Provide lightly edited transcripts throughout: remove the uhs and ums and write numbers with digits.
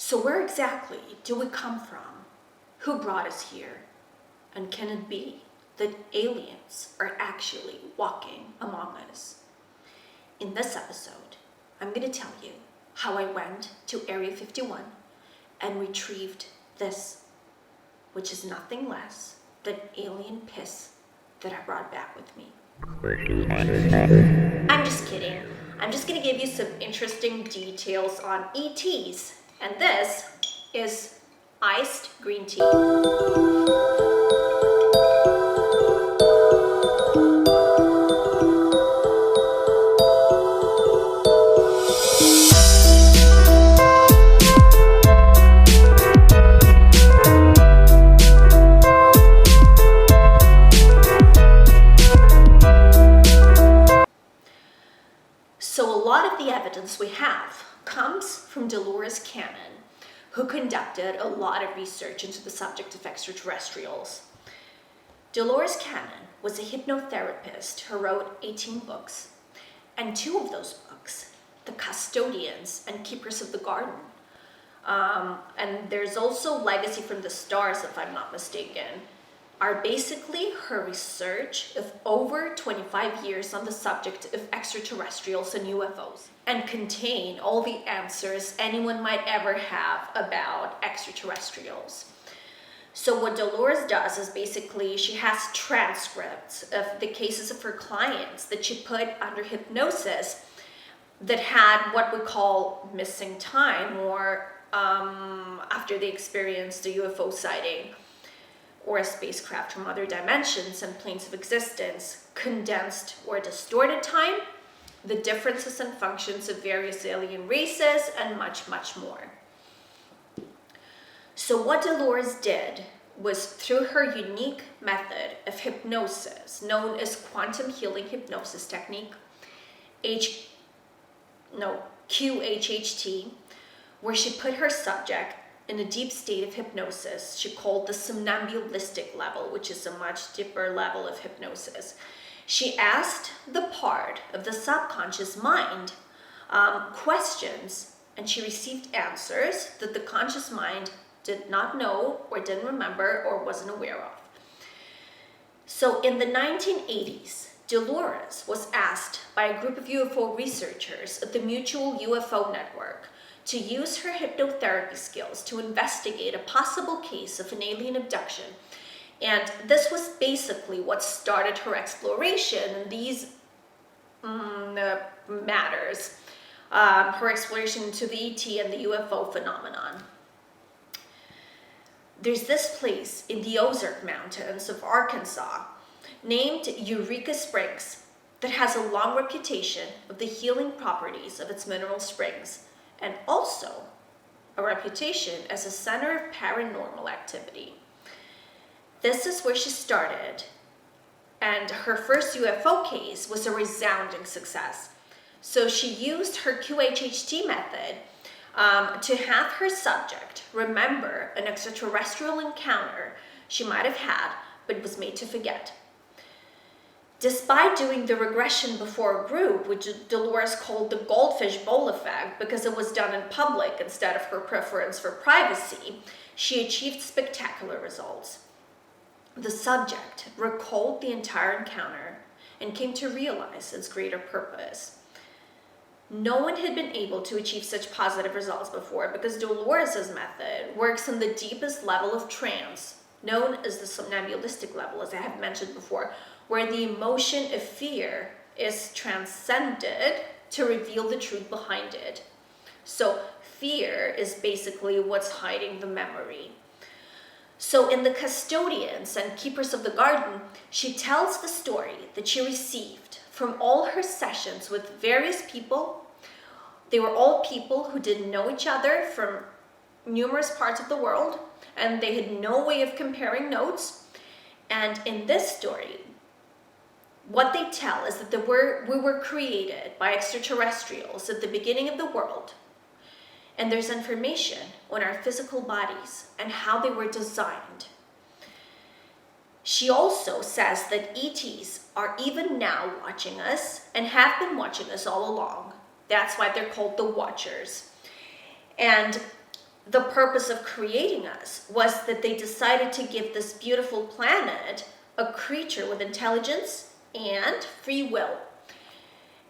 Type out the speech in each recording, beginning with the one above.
So where exactly do we come from? Who brought us here? And can it be that aliens are actually walking among us? In this episode, I'm going to tell you how I went to Area 51 and retrieved this, which is nothing less than alien piss that I brought back with me. I'm just kidding. I'm just going to give you some interesting details on ETs. And this is iced green tea. So a lot of the evidence we have comes from Dolores Cannon, who conducted a lot of research into the subject of extraterrestrials. Dolores Cannon was a hypnotherapist who wrote 18 books, and 2 of those books, The Custodians and Keepers of the Garden, and there's also Legacy from the Stars, if I'm not mistaken, are basically her research of over 25 years on the subject of extraterrestrials and UFOs, and contain all the answers anyone might ever have about extraterrestrials. So what Dolores does is basically she has transcripts of the cases of her clients that she put under hypnosis that had what we call missing time, or after they experienced a UFO sighting or a spacecraft from other dimensions and planes of existence, condensed or distorted time, the differences and functions of various alien races, and much, much more. So what Dolores did was, through her unique method of hypnosis, known as Quantum Healing Hypnosis technique, QHHT, where she put her subject in a deep state of hypnosis she called the somnambulistic level, which is a much deeper level of hypnosis. She asked the part of the subconscious mind questions, and she received answers that the conscious mind did not know or didn't remember or wasn't aware of. So in the 1980s, Dolores was asked by a group of UFO researchers at the Mutual UFO Network to use her hypnotherapy skills to investigate a possible case of an alien abduction. And this was basically what started her exploration in these matters, her exploration into the ET and the UFO phenomenon. There's this place in the Ozark Mountains of Arkansas named Eureka Springs that has a long reputation of the healing properties of its mineral springs, and also a reputation as a center of paranormal activity. This is where she started, and her first UFO case was a resounding success. So she used her QHHT method to have her subject remember an extraterrestrial encounter she might have had but was made to forget. Despite doing the regression before a group, which Dolores called the goldfish bowl effect because it was done in public instead of her preference for privacy, she achieved spectacular results. The subject recalled the entire encounter and came to realize its greater purpose. No one had been able to achieve such positive results before because Dolores' method works in the deepest level of trance, known as the somnambulistic level, as I have mentioned before, where the emotion of fear is transcended to reveal the truth behind it. So fear is basically what's hiding the memory. So in The Custodians and Keepers of the Garden, she tells the story that she received from all her sessions with various people. They were all people who didn't know each other from numerous parts of the world, and they had no way of comparing notes. And in this story, what they tell is that we were created by extraterrestrials at the beginning of the world, and there's information on our physical bodies and how they were designed. She also says that ETs are even now watching us and have been watching us all along. That's why they're called the Watchers. And the purpose of creating us was that they decided to give this beautiful planet a creature with intelligence and free will.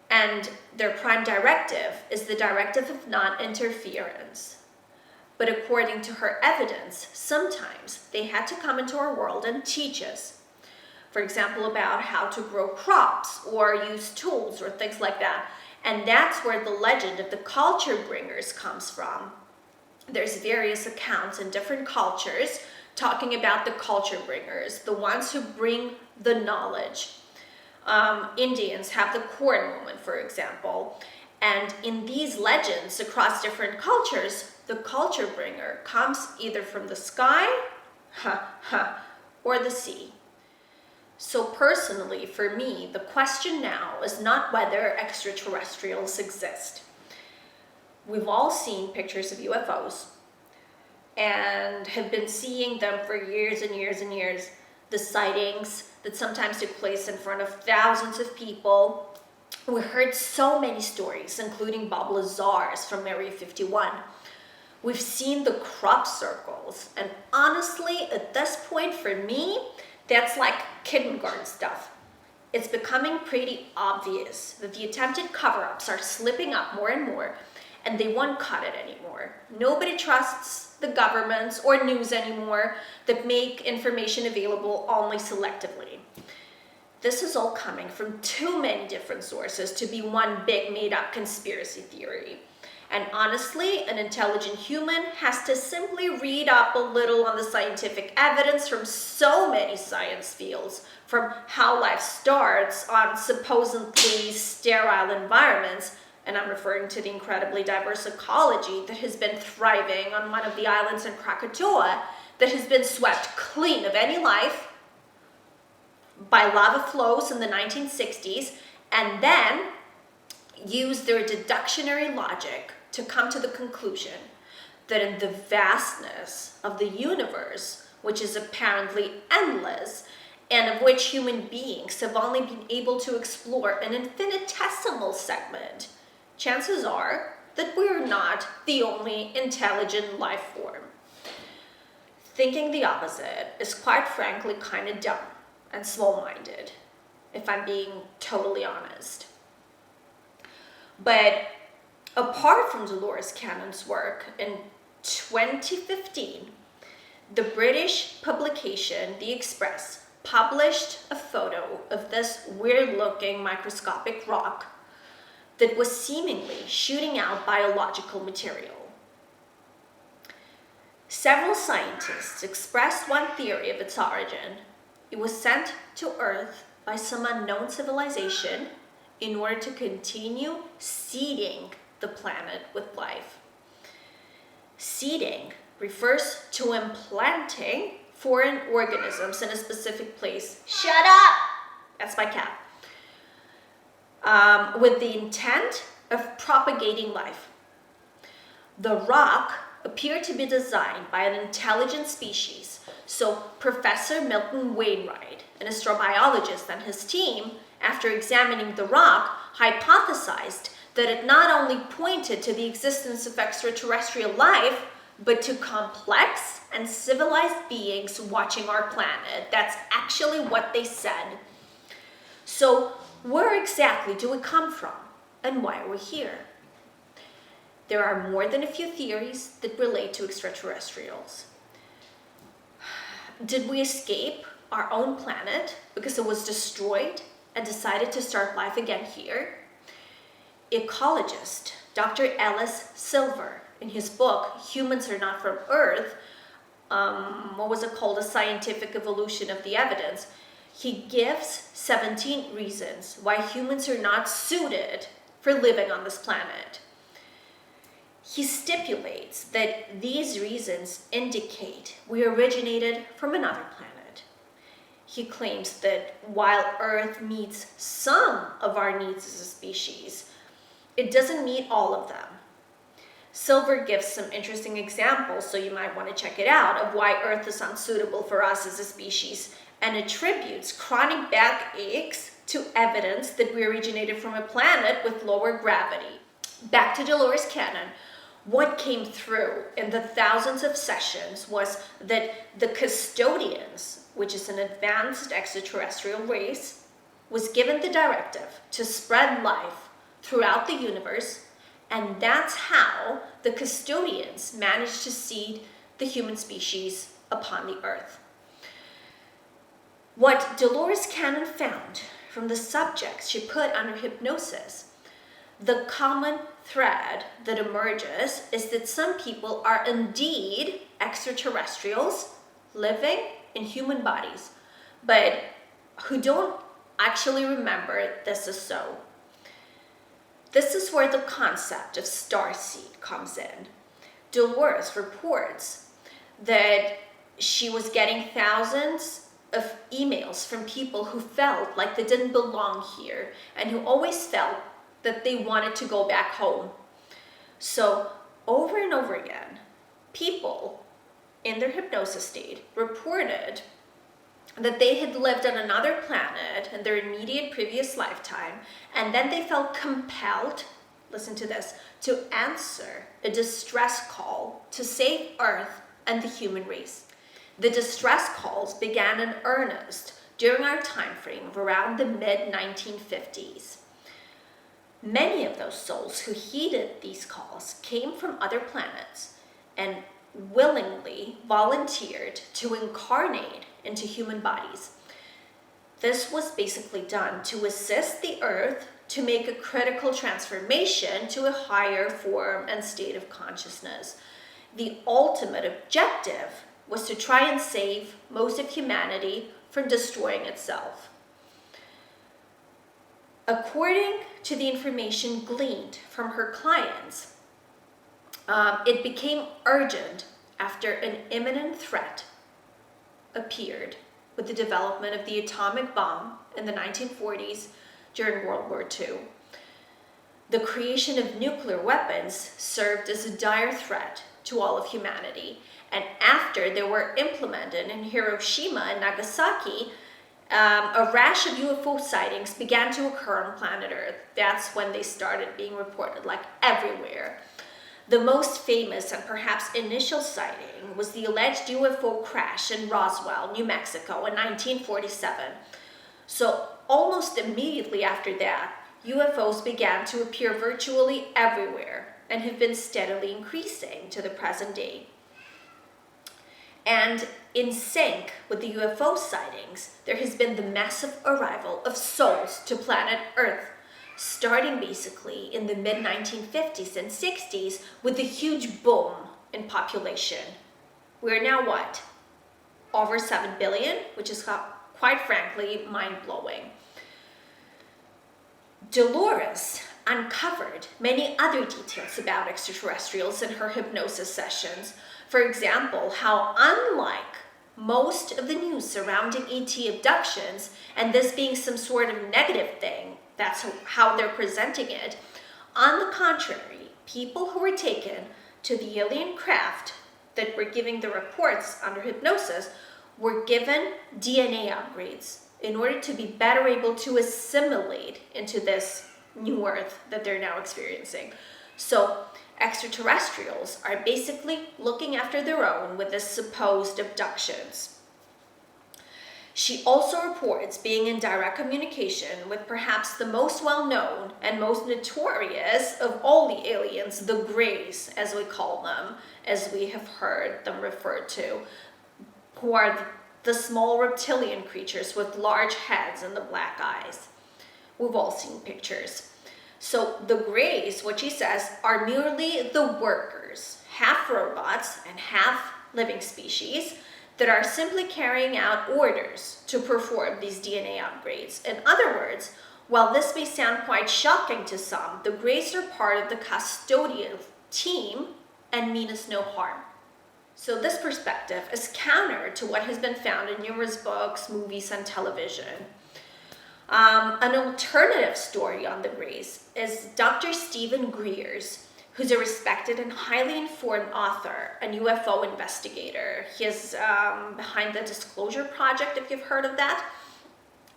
And their prime directive is the directive of non-interference. But according to her evidence, sometimes they had to come into our world and teach us. For example, about how to grow crops or use tools or things like that. And that's where the legend of the culture bringers comes from. There's various accounts in different cultures talking about the culture bringers, the ones who bring the knowledge. Indians have the corn woman, for example. And in these legends across different cultures, the culture bringer comes either from the sky, or the sea. So personally, for me, the question now is not whether extraterrestrials exist. We've all seen pictures of UFOs and have been seeing them for years and years and years. The sightings that sometimes took place in front of thousands of people. We heard so many stories, including Bob Lazar's from Area 51. We've seen the crop circles, and honestly, at this point for me, that's like kindergarten stuff. It's becoming pretty obvious that the attempted cover-ups are slipping up more and more, and they won't cut it anymore. Nobody trusts the governments or news anymore that make information available only selectively. This is all coming from too many different sources to be one big made-up conspiracy theory. And honestly, an intelligent human has to simply read up a little on the scientific evidence from so many science fields, from how life starts on supposedly sterile environments, and I'm referring to the incredibly diverse ecology that has been thriving on one of the islands in Krakatoa that has been swept clean of any life by lava flows in the 1960s, and then use their deductionary logic to come to the conclusion that in the vastness of the universe, which is apparently endless, and of which human beings have only been able to explore an infinitesimal segment, chances are that we're not the only intelligent life form. Thinking the opposite is quite frankly kind of dumb and small-minded, if I'm being totally honest. But apart from Dolores Cannon's work, in 2015, the British publication The Express published a photo of this weird-looking microscopic rock that was seemingly shooting out biological material. Several scientists expressed one theory of its origin. It was sent to Earth by some unknown civilization in order to continue seeding the planet with life. Seeding refers to implanting foreign organisms in a specific place. Shut up! That's my cat. With the intent of propagating life. The rock appeared to be designed by an intelligent species, so Professor Milton Wainwright, an astrobiologist, and his team, after examining the rock, hypothesized that it not only pointed to the existence of extraterrestrial life, but to complex and civilized beings watching our planet. That's actually what they said. So, where exactly do we come from, and why are we here? There are more than a few theories that relate to extraterrestrials. Did we escape our own planet because it was destroyed and decided to start life again here? Ecologist Dr. Ellis Silver, in his book, Humans Are Not From Earth, A Scientific Evolution of the Evidence, he gives 17 reasons why humans are not suited for living on this planet. He stipulates that these reasons indicate we originated from another planet. He claims that while Earth meets some of our needs as a species, it doesn't meet all of them. Silver gives some interesting examples, so you might want to check it out, of why Earth is unsuitable for us as a species, and attributes chronic backaches to evidence that we originated from a planet with lower gravity. Back to Dolores Cannon. what came through in the thousands of sessions was that the custodians, which is an advanced extraterrestrial race, was given the directive to spread life throughout the universe, and that's how the custodians managed to seed the human species upon the earth. What Dolores Cannon found from the subjects she put under hypnosis, the common thread that emerges is that some people are indeed extraterrestrials living in human bodies, but who don't actually remember this is so. This is where the concept of starseed comes in. Dolores reports that she was getting thousands of emails from people who felt like they didn't belong here and who always felt that they wanted to go back home. So over and over again, people in their hypnosis state reported that they had lived on another planet in their immediate previous lifetime, and then they felt compelled, listen to this, to answer a distress call to save Earth and the human race. The distress calls began in earnest during our time frame of around the mid-1950s. Many of those souls who heeded these calls came from other planets and willingly volunteered to incarnate into human bodies. This was basically done to assist the Earth to make a critical transformation to a higher form and state of consciousness. The ultimate objective was to try and save most of humanity from destroying itself. According to the information gleaned from her clients, it became urgent after an imminent threat appeared with the development of the atomic bomb in the 1940s during World War II. The creation of nuclear weapons served as a dire threat to all of humanity, and after they were implemented in Hiroshima and Nagasaki, a rash of UFO sightings began to occur on planet Earth. That's when they started being reported, like everywhere. The most famous and perhaps initial sighting was the alleged UFO crash in Roswell, New Mexico in 1947. So almost immediately after that, UFOs began to appear virtually everywhere and have been steadily increasing to the present day. And in sync with the UFO sightings, there has been the massive arrival of souls to planet Earth, starting basically in the mid-1950s and 60s with a huge boom in population. We're now what? Over 7 billion, which is quite frankly mind-blowing. Dolores uncovered many other details about extraterrestrials in her hypnosis sessions. For example, how unlike most of the news surrounding ET abductions, and this being some sort of negative thing, that's how they're presenting it. On the contrary, people who were taken to the alien craft that were giving the reports under hypnosis were given DNA upgrades in order to be better able to assimilate into this new Earth that they're now experiencing. So extraterrestrials are basically looking after their own with the supposed abductions. She also reports being in direct communication with perhaps the most well-known and most notorious of all the aliens, the Greys, as we call them, as we have heard them referred to, who are the small reptilian creatures with large heads and the black eyes. We've all seen pictures. So the Greys, what she says, are merely the workers, half robots and half living species, that are simply carrying out orders to perform these DNA upgrades. In other words, while this may sound quite shocking to some, the Greys are part of the custodial team and mean us no harm. So this perspective is counter to what has been found in numerous books, movies, and television. An alternative story on the Greys is Dr. Stephen Greer's, who's a respected and highly informed author and UFO investigator. He is behind the Disclosure Project, if you've heard of that.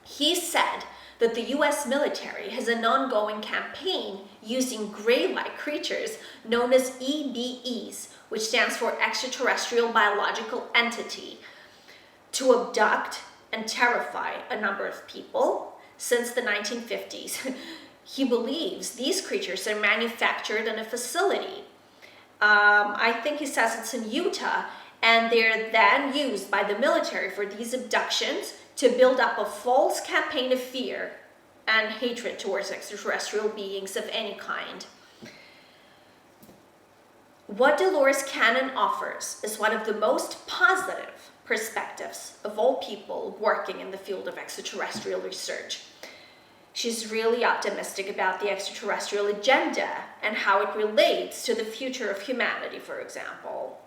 He said that the US military has an ongoing campaign using gray-like creatures known as EBEs, which stands for Extraterrestrial Biological Entity, to abduct and terrify a number of people since the 1950s. He believes these creatures are manufactured in a facility. I think he says it's in Utah, and they're then used by the military for these abductions to build up a false campaign of fear and hatred towards extraterrestrial beings of any kind. What Dolores Cannon offers is one of the most positive perspectives of all people working in the field of extraterrestrial research. She's really optimistic about the extraterrestrial agenda and how it relates to the future of humanity, for example.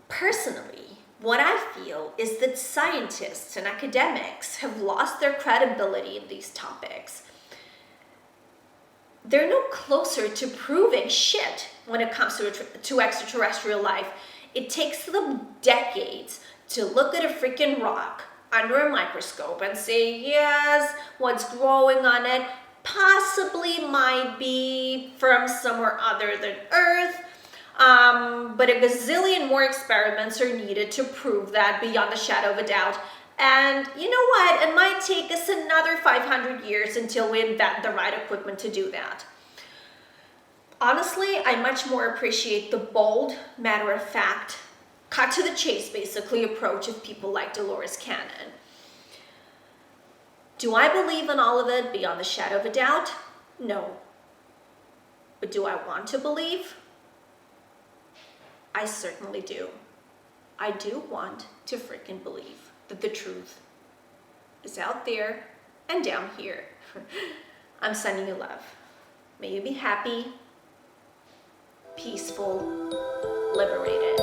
Personally, what I feel is that scientists and academics have lost their credibility in these topics. They're no closer to proving shit when it comes to extraterrestrial life. It takes them decades to look at a freaking rock under a microscope and say, yes, what's growing on it possibly might be from somewhere other than Earth, but a gazillion more experiments are needed to prove that beyond the shadow of a doubt. And you know what? It might take us another 500 years until we invent the right equipment to do that. Honestly, I much more appreciate the bold, matter-of-fact, cut to the chase, basically, approach of people like Dolores Cannon. Do I believe in all of it beyond the shadow of a doubt? No. But do I want to believe? I certainly do. I do want to freaking believe that the truth is out there and down here. I'm sending you love. May you be happy, peaceful, liberated.